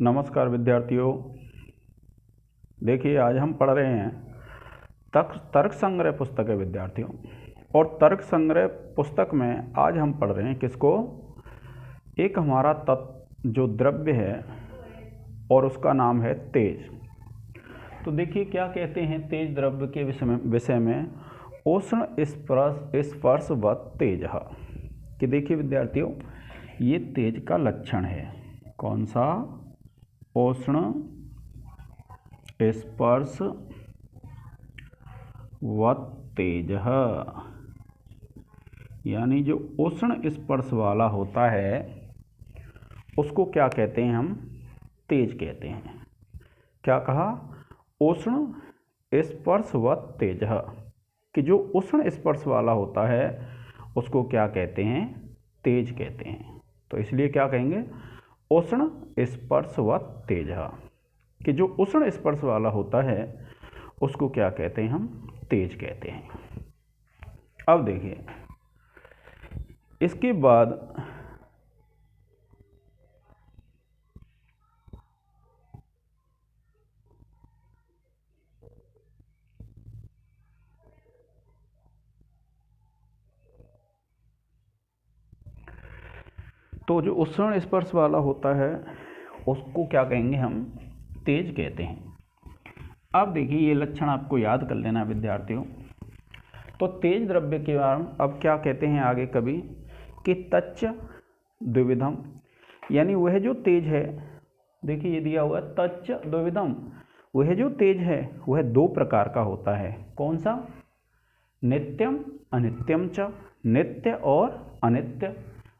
नमस्कार विद्यार्थियों। देखिए, आज हम पढ़ रहे हैं तर्क संग्रह पुस्तक है विद्यार्थियों। और तर्क संग्रह पुस्तक में आज हम पढ़ रहे हैं किसको? एक हमारा तत्व जो द्रव्य है और उसका नाम है तेज। तो देखिए क्या कहते हैं तेज द्रव्य के विषय में, उष्ण स्पर्शवत् तेज। कि देखिए विद्यार्थियों, ये तेज का लक्षण है। कौन सा? उष्ण स्पर्शवत् तेज, यानी जो उष्ण स्पर्श वाला होता है उसको क्या कहते हैं? हम तेज कहते हैं। क्या कहा? उष्ण स्पर्शवत् तेज। कि जो उष्ण स्पर्श वाला होता है उसको क्या कहते हैं? तेज कहते हैं। तो इसलिए क्या कहेंगे? उष्ण स्पर्शवत् तेज। कि जो उष्ण स्पर्श वाला होता है उसको क्या कहते हैं? हम तेज कहते हैं। अब देखिए इसके बाद तो जो उष्ण स्पर्श वाला होता है उसको क्या कहेंगे? हम तेज कहते हैं। अब देखिए ये लक्षण आपको याद कर लेना विद्यार्थियों। तो तेज द्रव्य के बारे में अब क्या कहते हैं आगे कभी कि तच्च द्विविधम, यानी वह जो तेज है, देखिए ये दिया हुआ है तच्च द्विविधम, वह जो तेज है वह दो प्रकार का होता है। कौन सा? नित्यम अनित्यम च, नित्य और अनित्य।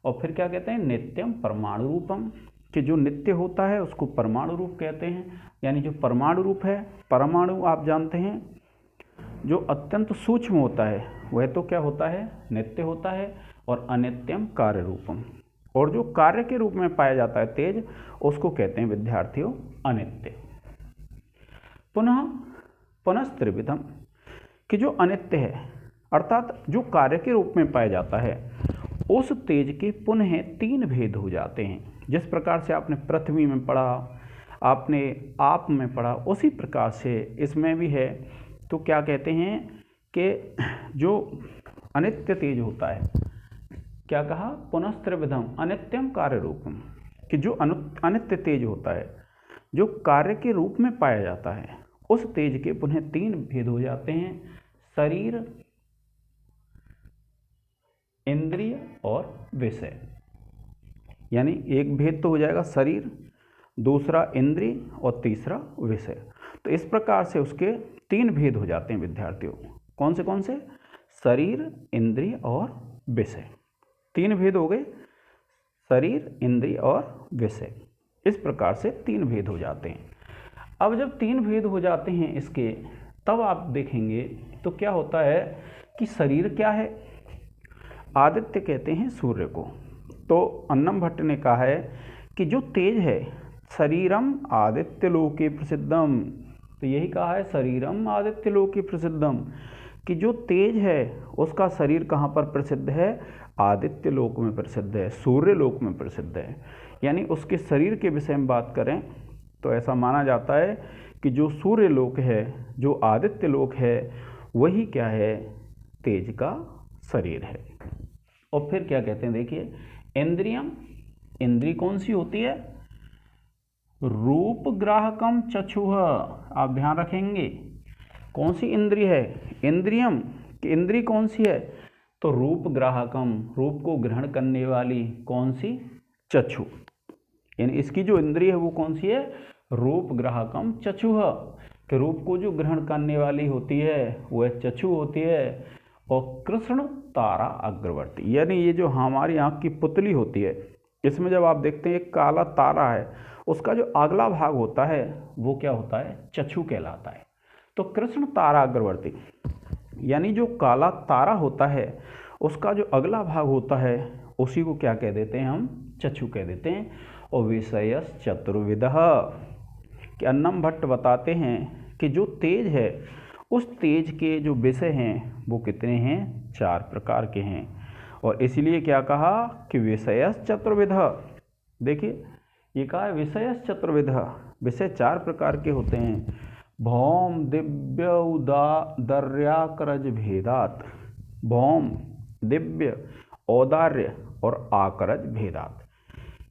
और फिर क्या कहते हैं? नित्यम परमाणु रूपम। कि जो नित्य होता है उसको परमाणु रूप कहते हैं, यानी जो परमाणु रूप है, परमाणु आप जानते हैं जो अत्यंत सूक्ष्म होता है वह तो क्या होता है? नित्य होता है। और अनित्यम कार्य रूपम, और जो कार्य के रूप में पाया जाता है तेज उसको कहते हैं विद्यार्थियों अनित्य। पुनः त्रिविधम, कि जो अनित्य है अर्थात जो कार्य के रूप में पाया जाता है उस तेज के पुनः तीन भेद हो जाते हैं। जिस प्रकार से आपने पृथ्वी में पढ़ा, आपने आप में पढ़ा, उसी प्रकार से इसमें भी है। तो क्या कहते हैं कि जो अनित्य तेज होता है, क्या कहा? पुनः त्रिविधम अनित्यम कार्य रूपम। कि जो अनित्य तेज होता है जो कार्य के रूप में पाया जाता है उस तेज के पुनः तीन भेद हो जाते हैं: शरीर, इंद्रिय और विषय। यानी एक भेद तो हो जाएगा शरीर, दूसरा इंद्रिय और तीसरा विषय। तो इस प्रकार से उसके तीन भेद हो जाते हैं विद्यार्थियों। कौन से? शरीर, इंद्रिय और विषय। तीन भेद हो गए, शरीर, इंद्रिय और विषय। इस प्रकार से तीन भेद हो जाते हैं। अब जब तीन भेद हो जाते हैं इसके, तब आप देखेंगे तो क्या होता है कि शरीर क्या है? आदित्य कहते हैं सूर्य को। तो अन्नम भट्ट ने कहा है कि जो तेज है शरीरम आदित्य लोके प्रसिद्धम। तो यही कहा है शरीरम आदित्य लोके प्रसिद्धम, कि जो तेज है उसका शरीर कहाँ पर प्रसिद्ध है? आदित्य लोक में प्रसिद्ध है, सूर्य लोक में प्रसिद्ध है। यानी उसके शरीर के विषय में बात करें तो ऐसा माना जाता है कि जो सूर्य लोक है, जो आदित्य लोक है, वही क्या है? तेज का शरीर है। और फिर क्या कहते हैं? देखिए इंद्रियम, इंद्री कौन सी होती है? रूप ग्राहकम चक्षुः। आप ध्यान रखेंगे कौन सी इंद्रिय है? इंद्रियम की इंद्री कौन सी है? तो रूप ग्राहकम, रूप को ग्रहण करने वाली कौन सी? चक्षु। यानी इसकी जो इंद्रिय है वो कौन सी है? रूप ग्राहकम चक्षुः। कि रूप को जो ग्रहण करने वाली होती है वह चक्षु होती है। और कृष्ण तारा अग्रवर्ती, यानी ये जो हमारी आँख की पुतली होती है इसमें जब आप देखते हैं एक काला तारा है, उसका जो अगला भाग होता है वो क्या होता है? चक्षु कहलाता है। तो कृष्ण तारा अग्रवर्ती, यानी जो काला तारा होता है उसका जो अगला भाग होता है उसी को क्या कह देते हैं? हम चक्षु कह देते हैं। और विषयस चतुर्विधः, कि अन्नम भट्ट बताते हैं कि जो तेज है उस तेज के जो विषय हैं वो कितने हैं? चार प्रकार के हैं। और इसलिए क्या कहा कि विषयस चतुर्विध। देखिए ये कहा है विषयश्च चतुर्विधा, विषय 4 प्रकार के होते हैं। भौम दिव्य औदार्याकरज भेदात, भौम दिव्य औदार्य और आकरज भेदात,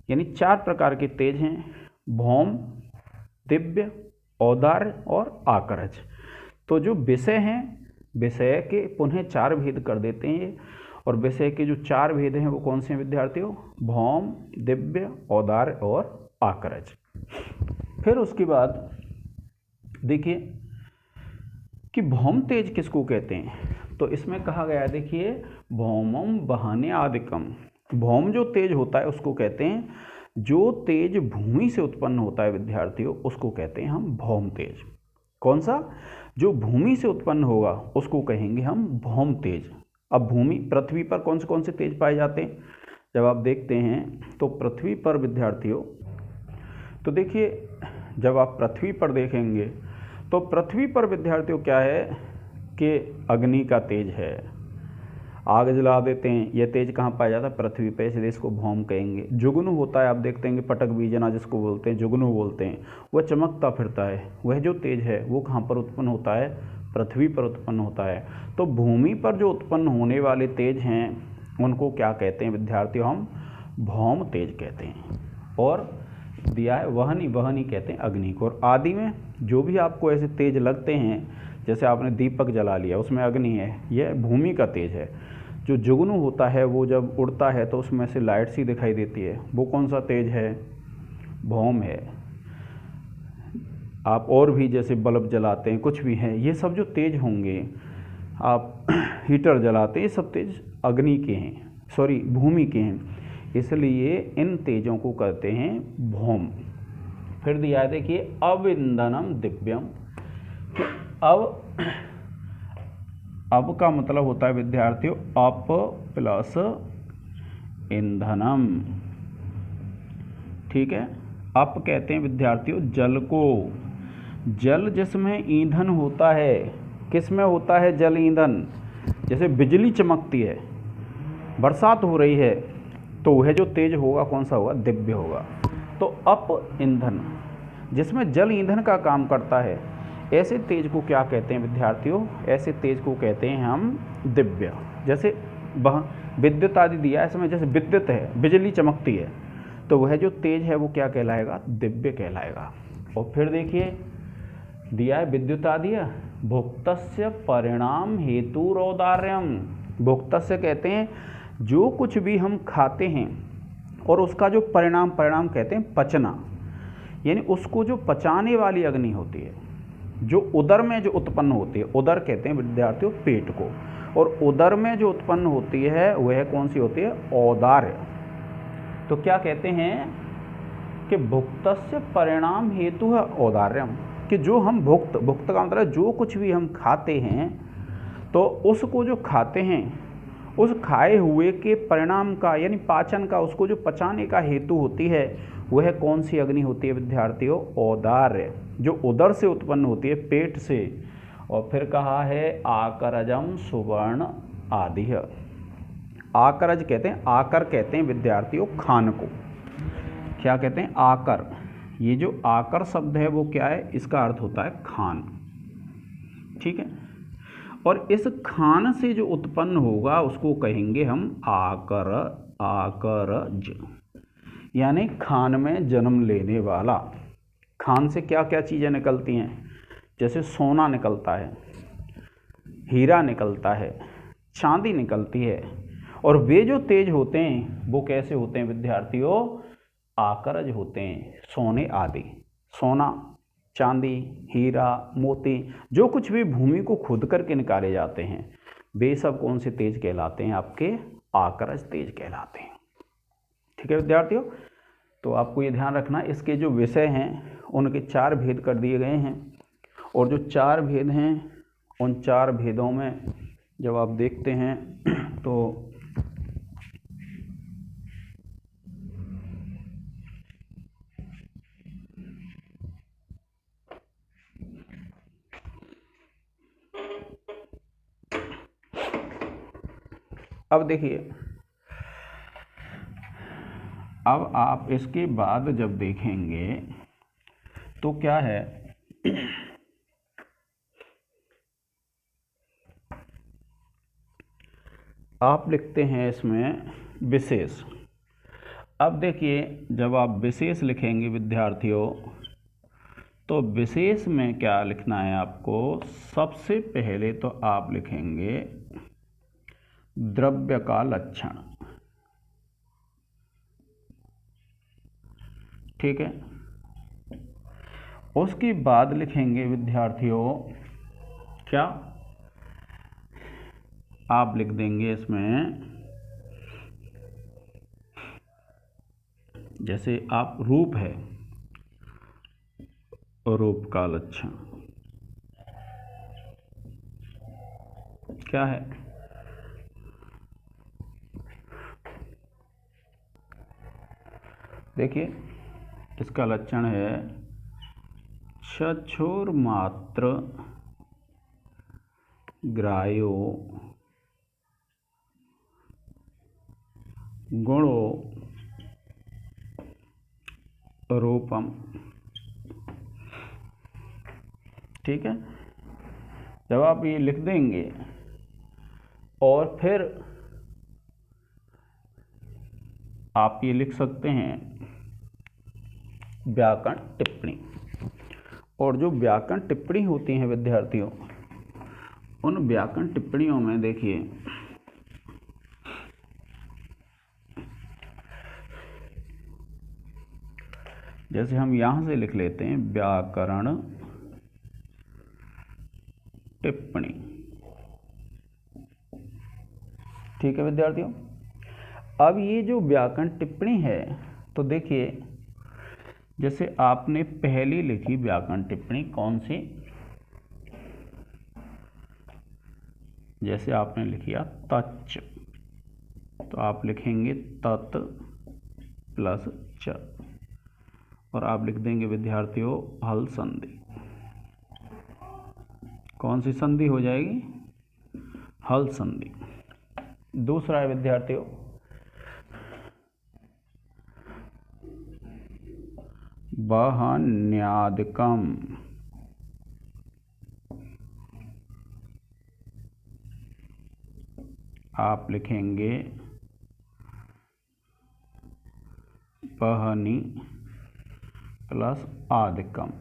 यानी 4 प्रकार के तेज हैं, भौम दिव्य औदार्य और आकरज। तो जो विषय हैं, विषय के पुनः 4 भेद कर देते हैं, और विषय के जो 4 भेद हैं वो कौन से हैं विद्यार्थियों? भौम दिव्य औदार्य और आकरज। फिर उसके बाद देखिए कि भौम तेज किसको कहते हैं, तो इसमें कहा गया है, देखिए भौमम वहने आदिकम, भौम जो तेज होता है उसको कहते हैं, जो तेज भूमि से उत्पन्न होता है विद्यार्थियों उसको कहते हैं हम भौम तेज। कौन सा? जो भूमि से उत्पन्न होगा उसको कहेंगे हम भौम तेज। अब भूमि, पृथ्वी पर कौन से तेज पाए जाते हैं? जब आप देखते हैं तो पृथ्वी पर विद्यार्थियों, तो देखिए जब आप पृथ्वी पर देखेंगे तो पृथ्वी पर विद्यार्थियों क्या है कि अग्नि का तेज है, आग जला देते हैं, यह तेज कहाँ पाया जाता है? पृथ्वी पे, इसलिए इसको भौम कहेंगे। जुगनू होता है, आप देखते हैं पटक बीजना जिसको बोलते हैं, जुगनू बोलते हैं, वह चमकता फिरता है, वह जो तेज है वो कहाँ पर उत्पन्न होता है? पृथ्वी पर उत्पन्न होता है। तो भूमि पर जो उत्पन्न होने वाले तेज हैं उनको क्या कहते हैं विद्यार्थियों? हम भौम तेज कहते हैं। और दिया है वहनी कहते हैं अग्नि को। और आदि में जो भी आपको ऐसे तेज लगते हैं, जैसे आपने दीपक जला लिया उसमें अग्नि है, यह भूमि का तेज है। जो जुगनू होता है वो जब उड़ता है तो उसमें से लाइट सी दिखाई देती है, वो कौन सा तेज है? भौम है। आप और भी जैसे बल्ब जलाते हैं, कुछ भी हैं, ये सब जो तेज होंगे, आप हीटर जलाते हैं, ये सब तेज अग्नि के हैं, सॉरी भूमि के हैं, इसलिए इन तेजों को कहते हैं भौम। फिर दिया है देखिए अविंधनम दिव्यम। अब का मतलब होता है विद्यार्थियों अप प्लस ईंधनम, ठीक है। अप कहते हैं विद्यार्थियों जल को, जल जिसमें ईंधन होता है, किस में होता है जल ईंधन? जैसे बिजली चमकती है, बरसात हो रही है, तो वह जो तेज होगा कौन सा होगा? दिव्य होगा। तो अप ईंधन जिसमें जल ईंधन का काम करता है, ऐसे तेज को क्या कहते हैं विद्यार्थियों? ऐसे तेज को कहते हैं हम दिव्य। जैसे विद्युत आदि दिया है, इसमें जैसे विद्युत है, बिजली चमकती है, तो वह जो तेज है वो क्या कहलाएगा? दिव्य कहलाएगा। और फिर देखिए दिया है विद्युत आदि भुक्तस्य परिणाम हेतु औदार्यम। भुक्तस्य कहते हैं जो कुछ भी हम खाते हैं और उसका जो परिणाम कहते हैं पचना, यानी उसको जो पचाने वाली अग्नि होती है, जो उदर में जो उत्पन्न होती है, उदर कहते हैं विद्यार्थियों पेट को, और उदर में जो उत्पन्न होती है वह कौन सी होती है? औदार्य। तो क्या कहते हैं कि भुक्तस्य परिणाम हेतु है औदार्यम, कि जो हम भुक्त का मतलब जो कुछ भी हम खाते हैं, तो उसको जो खाते हैं उस खाए हुए के परिणाम का यानी पाचन का, उसको जो पचाने का हेतु होती है वह कौन सी अग्नि होती है विद्यार्थियों? औदार्य, जो उदर से उत्पन्न होती है, पेट से। और फिर कहा है आकरजम सुवर्ण आदि। आकरज कहते हैं, आकर कहते हैं विद्यार्थियों खान को। क्या कहते हैं? आकर। ये जो आकर शब्द है वो क्या है? इसका अर्थ होता है खान, ठीक है। और इस खान से जो उत्पन्न होगा उसको कहेंगे हम आकरज, यानी खान में जन्म लेने वाला। खान से क्या क्या चीज़ें निकलती हैं? जैसे सोना निकलता है, हीरा निकलता है, चांदी निकलती है, और वे जो तेज होते हैं वो कैसे होते हैं विद्यार्थियों? आकरज होते हैं, सोने आदि। सोना, चांदी, हीरा, मोती, जो कुछ भी भूमि को खोद करके निकाले जाते हैं वे सब कौन से तेज कहलाते हैं? आपके आकरज तेज कहलाते हैं, ठीक है विद्यार्थियों। तो आपको ये ध्यान रखना, इसके जो विषय हैं उनके 4 भेद कर दिए गए हैं, और जो 4 भेद हैं उन 4 भेदों में जब आप देखते हैं तो अब देखिए अब आप इसके बाद जब देखेंगे तो क्या है, आप लिखते हैं इसमें विशेष। अब देखिए जब आप विशेष लिखेंगे विद्यार्थियों, तो विशेष में क्या लिखना है आपको, सबसे पहले तो आप लिखेंगे द्रव्य का लक्षण, ठीक है। उसके बाद लिखेंगे विद्यार्थियों क्या, आप लिख देंगे इसमें, जैसे आप रूप है, रूप का लक्षण क्या है, देखिए इसका लक्षण है चक्षुर्मात्र ग्राह्यो गुणो रूपम, ठीक है। जब आप ये लिख देंगे और फिर आप ये लिख सकते हैं व्याकरण टिप्पणी। और जो व्याकरण टिप्पणी होती हैं विद्यार्थियों, उन व्याकरण टिप्पणियों में देखिए जैसे हम यहां से लिख लेते हैं व्याकरण टिप्पणी, ठीक है विद्यार्थियों। अब ये जो व्याकरण टिप्पणी है, तो देखिए जैसे आपने पहली लिखी व्याकरण टिप्पणी कौन सी, जैसे आपने लिखिया तच्च, तो आप लिखेंगे तत् प्लस च, और आप लिख देंगे विद्यार्थियों हल संधि। कौन सी संधि हो जाएगी, हल संधि। दूसरा है विद्यार्थियों बहन्यादिकम, आप लिखेंगे बहनी प्लस आदिकम,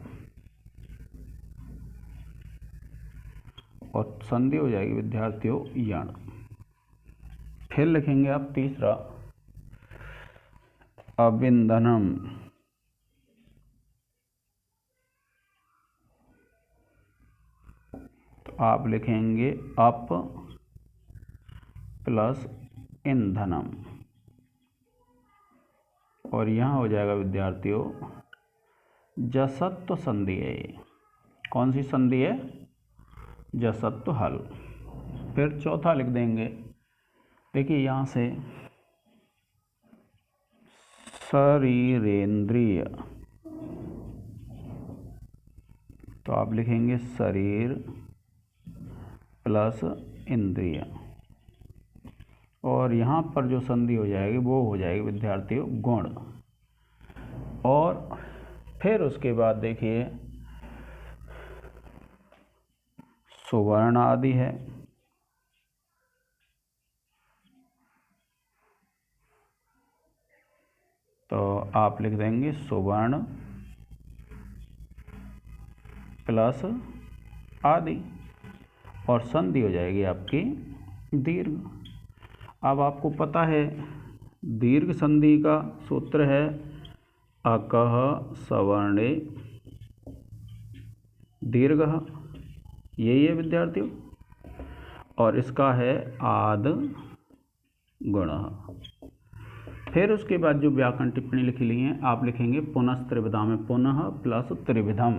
और संधि हो जाएगी विद्यार्थियों यण। फिर लिखेंगे आप तीसरा अविंदनम, तो आप लिखेंगे अप प्लस ईंधनम, और यहाँ हो जाएगा विद्यार्थियों जसत्व संधि है। ये कौन सी संधि है, जसत्व हल। फिर चौथा लिख देंगे, देखिए यहाँ से शरीरेंद्रिय, तो आप लिखेंगे शरीर प्लस इंद्रिय, और यहाँ पर जो संधि हो जाएगी वो हो जाएगी विद्यार्थियों गुण। और फिर उसके बाद देखिए सुवर्ण आदि है, तो आप लिख देंगे सुवर्ण प्लस आदि, और संधि हो जाएगी आपकी दीर्घ। अब आपको पता है दीर्घ संधि का सूत्र है अकः सवर्णे दीर्घः, यही है विद्यार्थियों, और इसका है आद गुणः। फिर उसके बाद जो व्याकरण टिप्पणी लिखी ली है आप लिखेंगे पुनः त्रिविधा में पुनः प्लस त्रिविधम,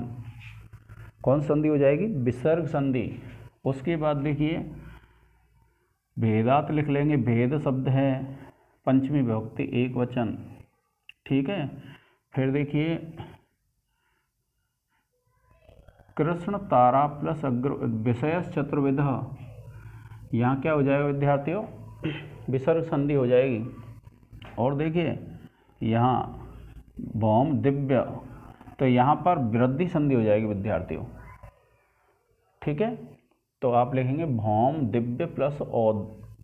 कौन संधि हो जाएगी, विसर्ग संधि। उसके बाद लिखिए भेदात लिख लेंगे, भेद शब्द है पंचमी विभक्ति एक वचन, ठीक है। फिर देखिए कृष्ण तारा प्लस अग्र विषय चतुर्विध, यहाँ क्या हो जाएगा विद्यार्थियों विसर्ग संधि हो जाएगी। और देखिए यहाँ भौम दिव्य, तो यहाँ पर वृद्धि संधि हो जाएगी विद्यार्थियों। ठीक है, तो आप लिखेंगे भौम दिव्य प्लस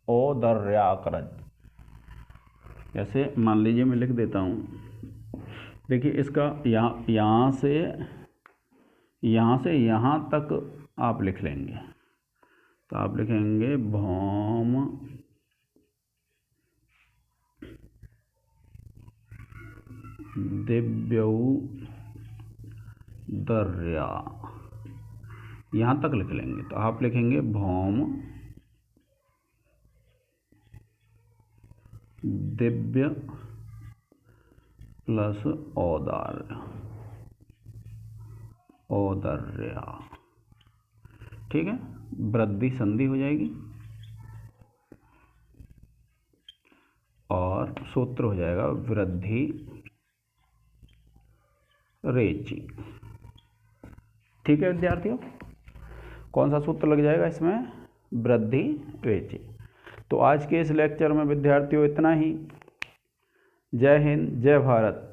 औदर्याकरज। जैसे मान लीजिए मैं लिख देता हूँ, देखिए इसका यहाँ से यहाँ तक आप लिख लेंगे, तो आप लिखेंगे भौम दिव्यौदर्या, यहाँ तक लिख लेंगे, तो आप लिखेंगे भौम दिव्य प्लस औदर्या। ठीक है, वृद्धि संधि हो जाएगी और सूत्र हो जाएगा वृद्धि रेची। ठीक है विद्यार्थियों, कौन सा सूत्र लग जाएगा इसमें? वृद्धि रेची। तो आज के इस लेक्चर में विद्यार्थियों इतना ही। जय हिंद, जय भारत।